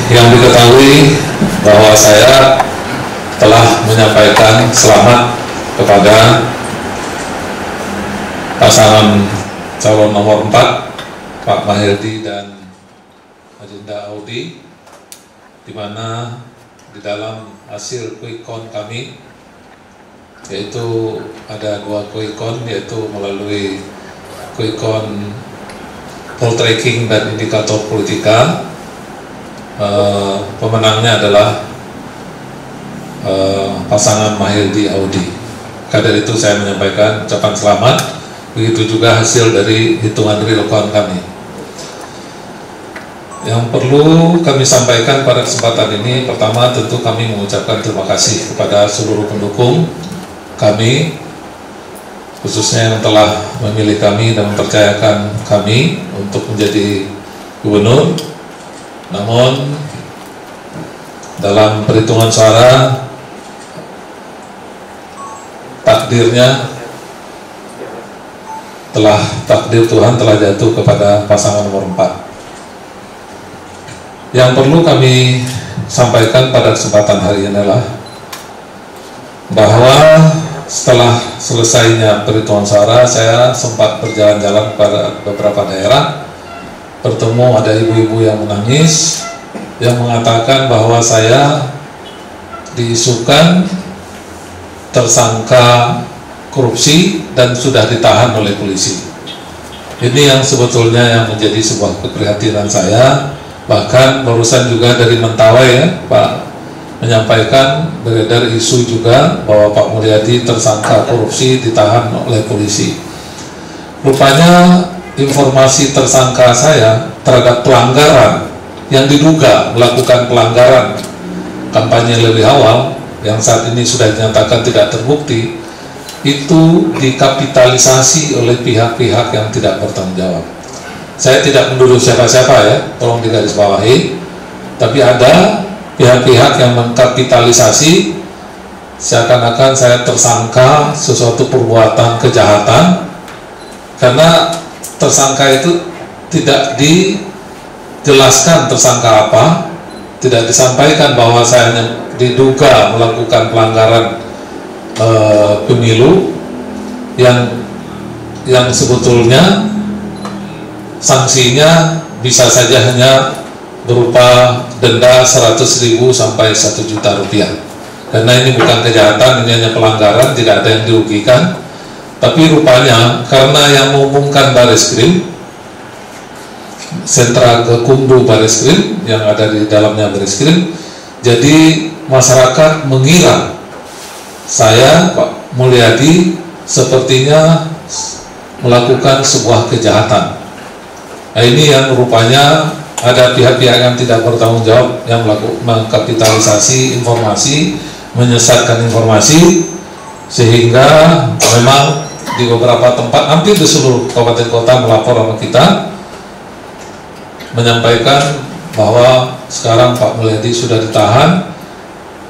yang diketahui bahwa saya telah menyampaikan selamat kepada pasangan calon nomor 4 Pak Mahyildi dan Adinda Audi, di mana di dalam hasil quick count kami, yaitu ada 2 quick count, yaitu melalui quick count poll tracking dan indikator politika. Pemenangnya adalah pasangan Mahyildi Audi. Karena itu saya menyampaikan ucapan selamat. Begitu juga hasil dari hitungan real count kami. Yang perlu kami sampaikan pada kesempatan ini, pertama tentu kami mengucapkan terima kasih kepada seluruh pendukung kami, khususnya yang telah memilih kami dan mempercayakan kami untuk menjadi gubernur. Namun dalam perhitungan suara, takdir Tuhan telah jatuh kepada pasangan nomor 4. Yang perlu kami sampaikan pada kesempatan hari ini adalah bahwa setelah selesainya perhitungan suara, saya sempat berjalan-jalan pada beberapa daerah, bertemu ada ibu-ibu yang menangis, yang mengatakan bahwa saya diisukan tersangka korupsi dan sudah ditahan oleh polisi. Ini yang sebetulnya yang menjadi sebuah keprihatinan saya. Bahkan barusan juga dari Mentawai ya, Pak menyampaikan beredar isu juga bahwa Pak Mulyadi tersangka korupsi ditahan oleh polisi. Rupanya informasi tersangka saya terhadap pelanggaran yang diduga melakukan pelanggaran kampanye lebih awal yang saat ini sudah dinyatakan tidak terbukti, itu dikapitalisasi oleh pihak-pihak yang tidak bertanggung jawab. Saya tidak menuduh siapa-siapa ya, tolong digarisbawahi, tapi ada pihak-pihak yang mengkapitalisasi seakan-akan saya tersangka sesuatu perbuatan kejahatan, karena tersangka itu tidak dijelaskan tersangka apa, tidak disampaikan bahwa saya diduga melakukan pelanggaran pemilu yang sebetulnya sanksinya bisa saja hanya berupa denda 100.000 sampai 1 juta rupiah. Karena ini bukan kejahatan, ini hanya pelanggaran, tidak ada yang dirugikan. Tapi rupanya karena yang mengumumkan Bareskrim, sentra Gakumdu Bareskrim yang ada di dalamnya Bareskrim, jadi masyarakat mengira saya, Pak Mulyadi, sepertinya melakukan sebuah kejahatan. Nah, ini yang rupanya ada pihak-pihak yang tidak bertanggung jawab yang mengkapitalisasi informasi, menyesatkan informasi, sehingga memang di beberapa tempat, hampir di seluruh kabupaten kota melapor sama kita, menyampaikan bahwa sekarang Pak Mulyadi sudah ditahan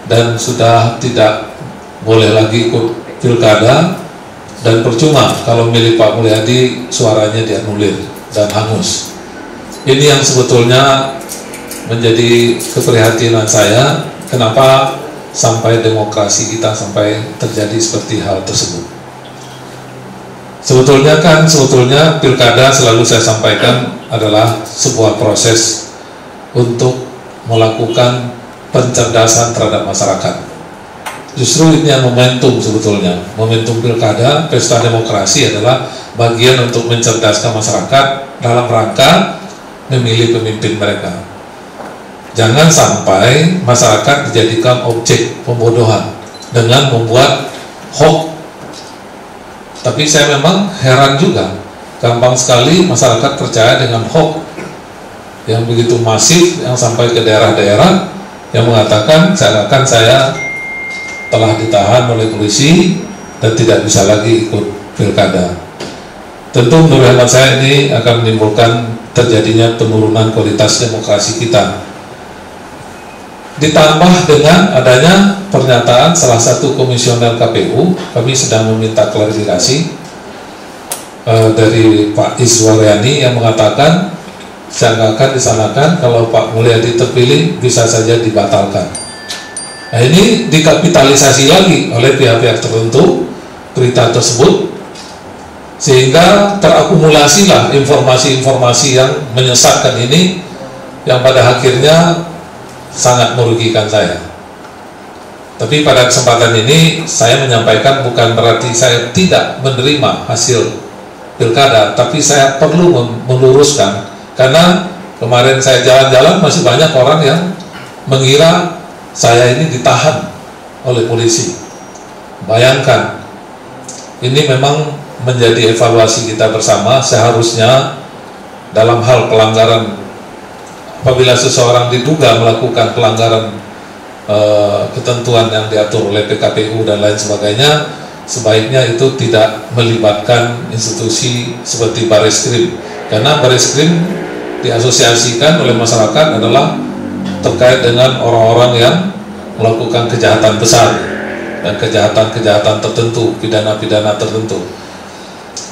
dan sudah tidak boleh lagi ikut pilkada, dan percuma kalau milih Pak Mulyadi suaranya dianulir dan hangus. Ini yang sebetulnya menjadi keprihatinan saya, kenapa sampai demokrasi kita sampai terjadi seperti hal tersebut. Sebetulnya pilkada, selalu saya sampaikan, adalah sebuah proses untuk melakukan pencerdasan terhadap masyarakat. Justru ini yang momentum sebetulnya. Momentum pilkada, pesta demokrasi adalah bagian untuk mencerdaskan masyarakat dalam rangka memilih pemimpin mereka. Jangan sampai masyarakat dijadikan objek pembodohan dengan membuat hoax. Tapi saya memang heran juga, gampang sekali masyarakat percaya dengan hoax yang begitu masif, yang sampai ke daerah-daerah, yang mengatakan seakan-akan saya telah ditahan oleh polisi dan tidak bisa lagi ikut pilkada. Tentu menurut hemat saya ini akan menimbulkan terjadinya penurunan kualitas demokrasi kita. Ditambah dengan adanya pernyataan salah satu komisioner KPU, kami sedang meminta klarifikasi dari Pak Iswaryani yang mengatakan seakan disanakan kalau Pak Mulyadi terpilih bisa saja dibatalkan. Nah, ini dikapitalisasi lagi oleh pihak-pihak tertentu berita tersebut, sehingga terakumulasilah informasi-informasi yang menyesatkan ini, yang pada akhirnya sangat merugikan saya. Tapi pada kesempatan ini saya menyampaikan bukan berarti saya tidak menerima hasil pilkada, tapi saya perlu meluruskan, karena kemarin saya jalan-jalan masih banyak orang yang mengira saya ini ditahan oleh polisi. Bayangkan, ini memang menjadi evaluasi kita bersama. Seharusnya dalam hal pelanggaran, apabila seseorang diduga melakukan pelanggaran ketentuan yang diatur oleh PKPU dan lain sebagainya, sebaiknya itu tidak melibatkan institusi seperti Bareskrim, karena Bareskrim diasosiasikan oleh masyarakat adalah terkait dengan orang-orang yang melakukan kejahatan besar dan kejahatan-kejahatan tertentu, pidana-pidana tertentu.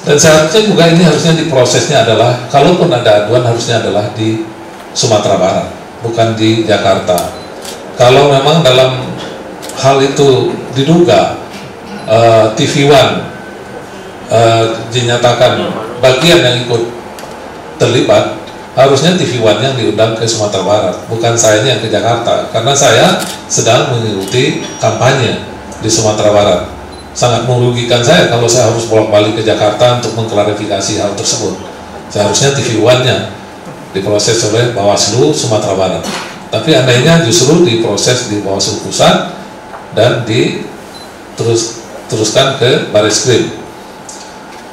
Dan seharusnya juga ini harusnya diprosesnya adalah, kalaupun ada aduan harusnya adalah di Sumatera Barat, bukan di Jakarta. Kalau memang dalam hal itu diduga TV One dinyatakan bagian yang ikut terlibat, harusnya TV One yang diundang ke Sumatera Barat, bukan saya yang ke Jakarta, karena saya sedang mengikuti kampanye di Sumatera Barat. Sangat merugikan saya kalau saya harus bolak-balik ke Jakarta untuk mengklarifikasi hal tersebut. Seharusnya TV One-nya diproses oleh Bawaslu Sumatera Barat, tapi andainya justru diproses di Bawaslu Pusat dan teruskan ke Bareskrim.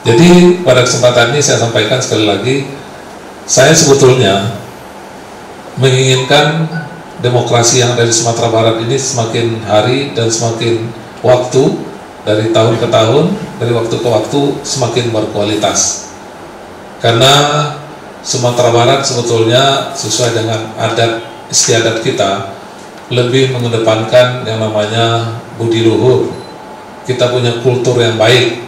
Jadi pada kesempatan ini saya sampaikan sekali lagi, saya sebetulnya menginginkan demokrasi yang dari Sumatera Barat ini semakin hari dan semakin waktu, dari tahun ke tahun, dari waktu ke waktu semakin berkualitas. Karena Sumatera Barat sebetulnya sesuai dengan adat istiadat kita lebih mengedepankan yang namanya budi luhur. Kita punya kultur yang baik.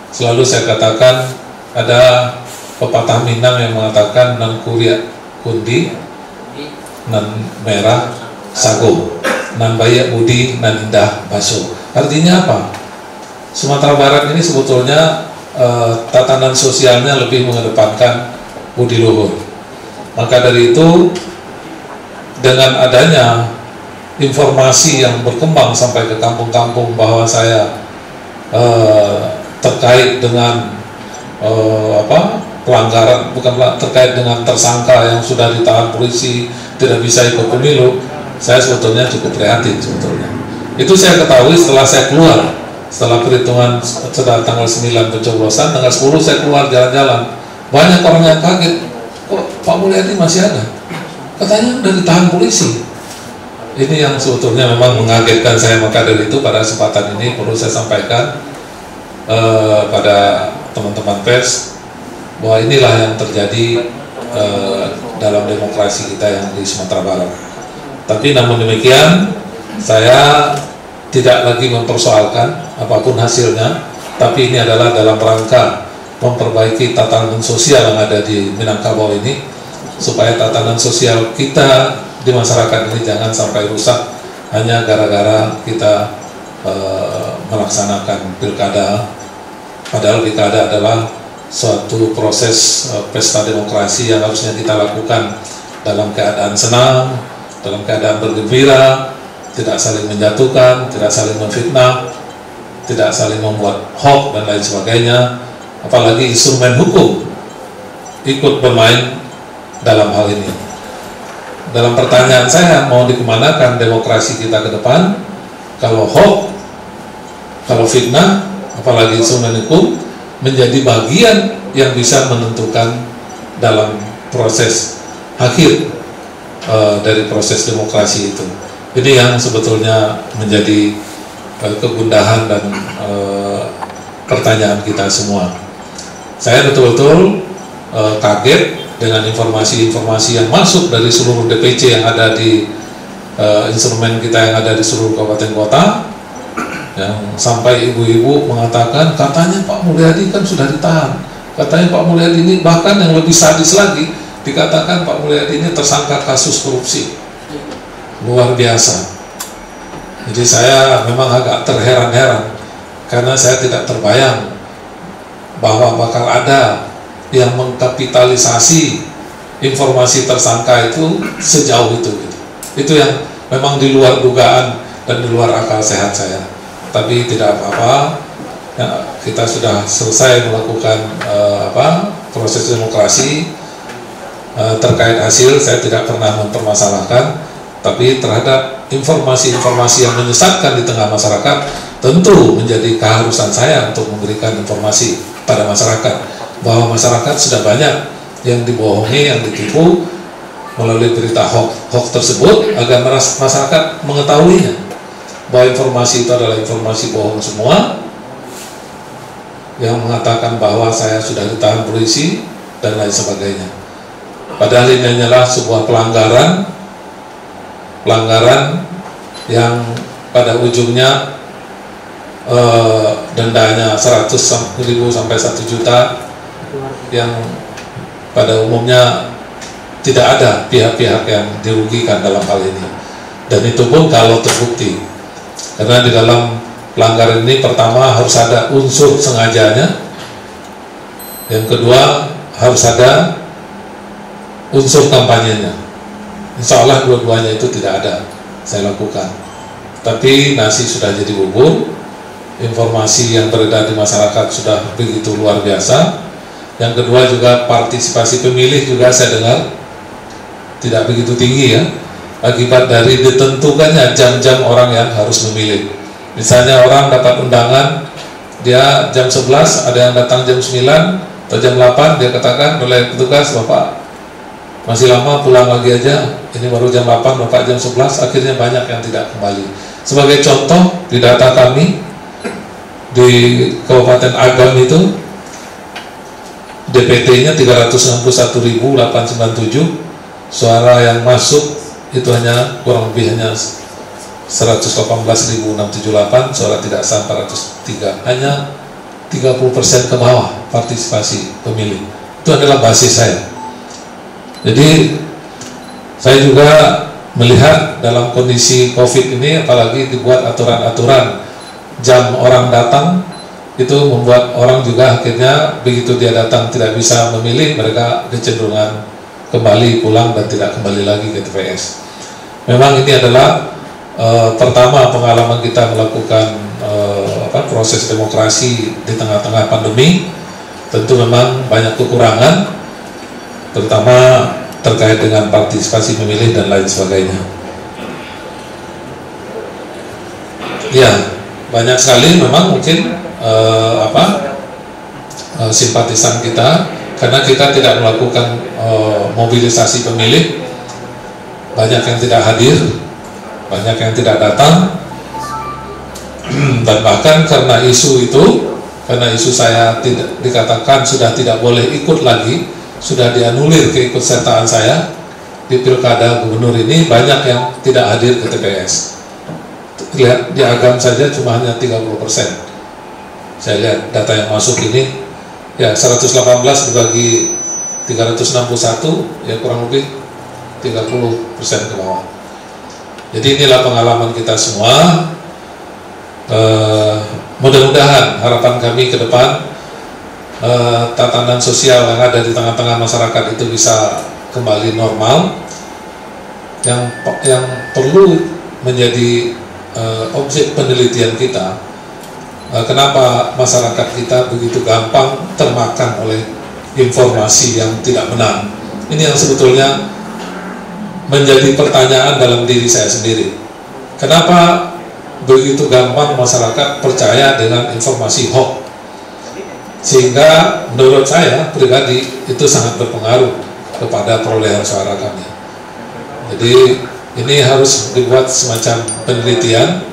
Selalu saya katakan, ada pepatah Minang yang mengatakan nan kuria kundi, nan merah sago, nan bayak budi, nan indah baso. Artinya apa? Sumatera Barat ini sebetulnya tatanan sosialnya lebih mengedepankan budi luhur. Maka dari itu, dengan adanya informasi yang berkembang sampai ke kampung-kampung bahwa saya terkait dengan pelanggaran, bukan terkait dengan tersangka yang sudah ditahan polisi tidak bisa ikut pemilu, saya sebetulnya cukup prihatin sebetulnya. Itu saya ketahui setelah saya keluar, setelah perhitungan setelah tanggal 9 pencoblosan, tanggal 10 saya keluar jalan-jalan. Banyak orang yang kaget, kok Pak Mulyadi masih ada? Katanya udah ditahan polisi. Ini yang sebetulnya memang mengagetkan saya. Maka dari itu pada kesempatan ini perlu saya sampaikan pada teman-teman pers bahwa inilah yang terjadi dalam demokrasi kita yang di Sumatera Barat. Tapi namun demikian, saya tidak lagi mempersoalkan apapun hasilnya, tapi ini adalah dalam rangka memperbaiki tatanan sosial yang ada di Minangkabau ini, supaya tatanan sosial kita di masyarakat ini jangan sampai rusak hanya gara-gara kita melaksanakan pilkada. Padahal pilkada adalah suatu proses pesta demokrasi yang harusnya kita lakukan dalam keadaan senang, dalam keadaan bergembira, tidak saling menjatuhkan, tidak saling memfitnah, tidak saling membuat hoax dan lain sebagainya. Apalagi instrumen hukum ikut bermain dalam hal ini. Dalam pertanyaan saya, mau dikemanakan demokrasi kita ke depan kalau hoax, kalau fitnah, apalagi instrumen hukum menjadi bagian yang bisa menentukan dalam proses akhir dari proses demokrasi itu. Ini yang sebetulnya menjadi kegundahan dan pertanyaan kita semua. Saya betul-betul kaget dengan informasi-informasi yang masuk dari seluruh DPC yang ada di instrumen kita yang ada di seluruh kabupaten kota, yang sampai ibu-ibu mengatakan katanya Pak Mulyadi kan sudah ditahan, katanya Pak Mulyadi ini, bahkan yang lebih sadis lagi, dikatakan Pak Mulyadi ini tersangka kasus korupsi luar biasa. Jadi saya memang agak terheran-heran karena saya tidak terbayang bahwa bakal ada yang mengkapitalisasi informasi tersangka itu sejauh itu gitu. Itu yang memang di luar dugaan dan di luar akal sehat saya. Tapi tidak apa-apa, ya, kita sudah selesai melakukan proses demokrasi. Terkait hasil saya tidak pernah mempermasalahkan, tapi terhadap informasi-informasi yang menyesatkan di tengah masyarakat tentu menjadi keharusan saya untuk memberikan informasi pada masyarakat bahwa masyarakat sudah banyak yang dibohongi, yang ditipu melalui berita hoax tersebut, agar masyarakat mengetahuinya bahwa informasi itu adalah informasi bohong semua yang mengatakan bahwa saya sudah ditahan polisi dan lain sebagainya. Padahal ini hanyalah sebuah pelanggaran yang pada ujungnya dendanya 100.000 sampai 1 juta, yang pada umumnya tidak ada pihak-pihak yang dirugikan dalam hal ini, dan itu pun kalau terbukti. Karena di dalam pelanggaran ini pertama harus ada unsur sengajanya, yang kedua harus ada unsur kampanyenya. Insya Allah dua-duanya itu tidak ada saya lakukan. Tapi nasi sudah jadi bubur, informasi yang beredar di masyarakat sudah begitu luar biasa. Yang kedua juga partisipasi pemilih juga saya dengar tidak begitu tinggi ya, akibat dari ditentukannya jam-jam orang yang harus memilih. Misalnya orang dapat undangan, dia jam 11, ada yang datang jam 9 atau jam 8, dia katakan oleh petugas, Bapak masih lama, pulang lagi aja, ini baru jam 8, Bapak jam 11, akhirnya banyak yang tidak kembali. Sebagai contoh, di data kami di Kabupaten Agam itu DPT-nya 361.897, suara yang masuk itu hanya kurang lebih hanya 118.678, suara tidak sah 403, hanya 30% ke bawah partisipasi pemilih. Itu adalah basis saya. Jadi saya juga melihat dalam kondisi COVID ini, apalagi dibuat aturan-aturan jam orang datang, itu membuat orang juga akhirnya begitu dia datang tidak bisa memilih, mereka kecenderungan kembali pulang dan tidak kembali lagi ke TPS. Memang ini adalah pertama pengalaman kita melakukan proses demokrasi di tengah-tengah pandemi. Tentu memang banyak kekurangan, terutama terkait dengan partisipasi pemilih dan lain sebagainya. Ya, banyak sekali memang mungkin simpatisan kita, karena kita tidak melakukan mobilisasi pemilih, banyak yang tidak hadir, banyak yang tidak datang, dan bahkan karena isu saya tidak dikatakan sudah tidak boleh ikut lagi, sudah dianulir keikutsertaan saya di pilkada gubernur ini, banyak yang tidak hadir ke TPS. Lihat di Agam saja cuma hanya 30%. Saya lihat data yang masuk ini, ya 118 dibagi 361, ya kurang lebih 30% ke bawah. Jadi inilah pengalaman kita semua. Mudah-mudahan harapan kami ke depan, tatanan sosial yang ada di tengah-tengah masyarakat itu bisa kembali normal. Yang perlu menjadi objek penelitian kita, kenapa masyarakat kita begitu gampang termakan oleh informasi yang tidak benar. Ini yang sebetulnya menjadi pertanyaan dalam diri saya sendiri. Kenapa begitu gampang masyarakat percaya dengan informasi hoax, sehingga menurut saya pribadi itu sangat berpengaruh kepada perolehan suara kami. Jadi ini harus dibuat semacam penelitian,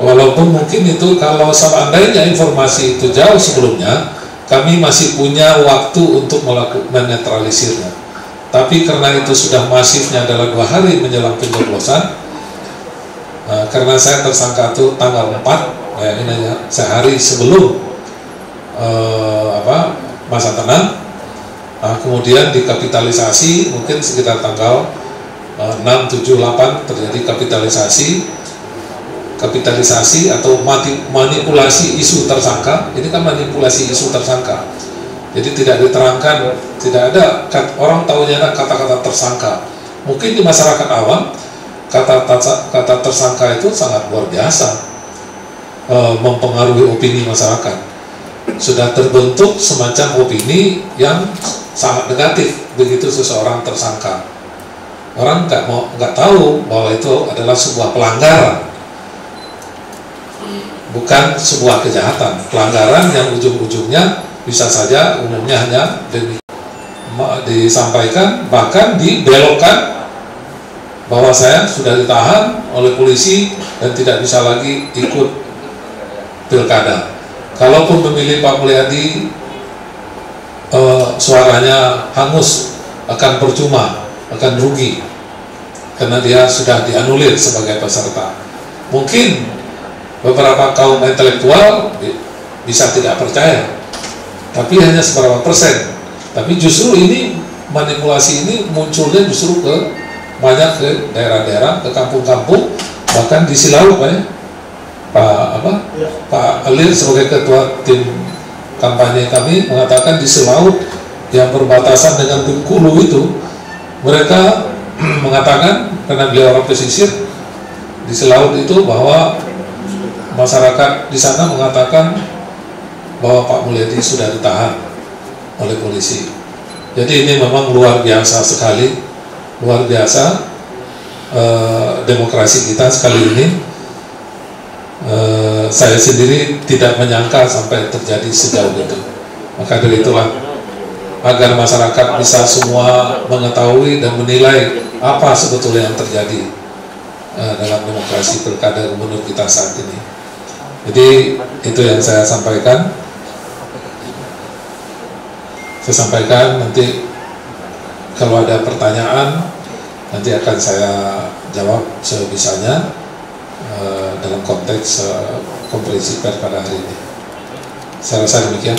walaupun mungkin itu kalau seandainya informasi itu jauh sebelumnya, kami masih punya waktu untuk menetralisirnya. Tapi karena itu sudah masifnya adalah 2 hari menjelang pencoblosan, karena saya tersangka itu tanggal 4, ini sehari sebelum masa tenang, kemudian kemudian dikapitalisasi, mungkin sekitar tanggal 6, 7, 8 terjadi kapitalisasi atau manipulasi isu tersangka. Ini kan manipulasi isu tersangka, jadi tidak diterangkan, tidak ada, orang tahunya kata-kata tersangka. Mungkin di masyarakat awam kata tersangka itu sangat luar biasa, mempengaruhi opini masyarakat. Sudah terbentuk semacam opini yang sangat negatif begitu seseorang tersangka. Orang nggak tahu bahwa itu adalah sebuah pelanggaran, bukan sebuah kejahatan. Pelanggaran yang ujung-ujungnya bisa saja umumnya hanya disampaikan, bahkan dibelokkan bahwa saya sudah ditahan oleh polisi dan tidak bisa lagi ikut pilkada. Kalaupun memilih Pak Mulyadi, suaranya hangus, akan percuma, akan rugi, karena dia sudah dianulir sebagai peserta. Mungkin beberapa kaum intelektual bisa tidak percaya, tapi hanya seberapa persen. Tapi justru ini, manipulasi ini munculnya justru banyak ke daerah-daerah, ke kampung-kampung, bahkan di Silauk, Pak Alir sebagai ketua tim kampanye kami mengatakan di Silauk yang berbatasan dengan Bengkulu itu, mereka mengatakan, karena beliau orang pesisir di Silauk itu, bahwa masyarakat di sana mengatakan bahwa Pak Mulyadi sudah ditahan oleh polisi. Jadi ini memang luar biasa sekali, luar biasa demokrasi kita sekali ini. Saya sendiri tidak menyangka sampai terjadi sejauh itu. Maka dari itulah, agar masyarakat bisa semua mengetahui dan menilai apa sebetulnya yang terjadi dalam demokrasi pilkada gubernur kita saat ini. Jadi itu yang saya sampaikan. Saya sampaikan, nanti kalau ada pertanyaan nanti akan saya jawab sebisanya dalam konteks konferensi pers pada hari ini. Saya rasa demikian.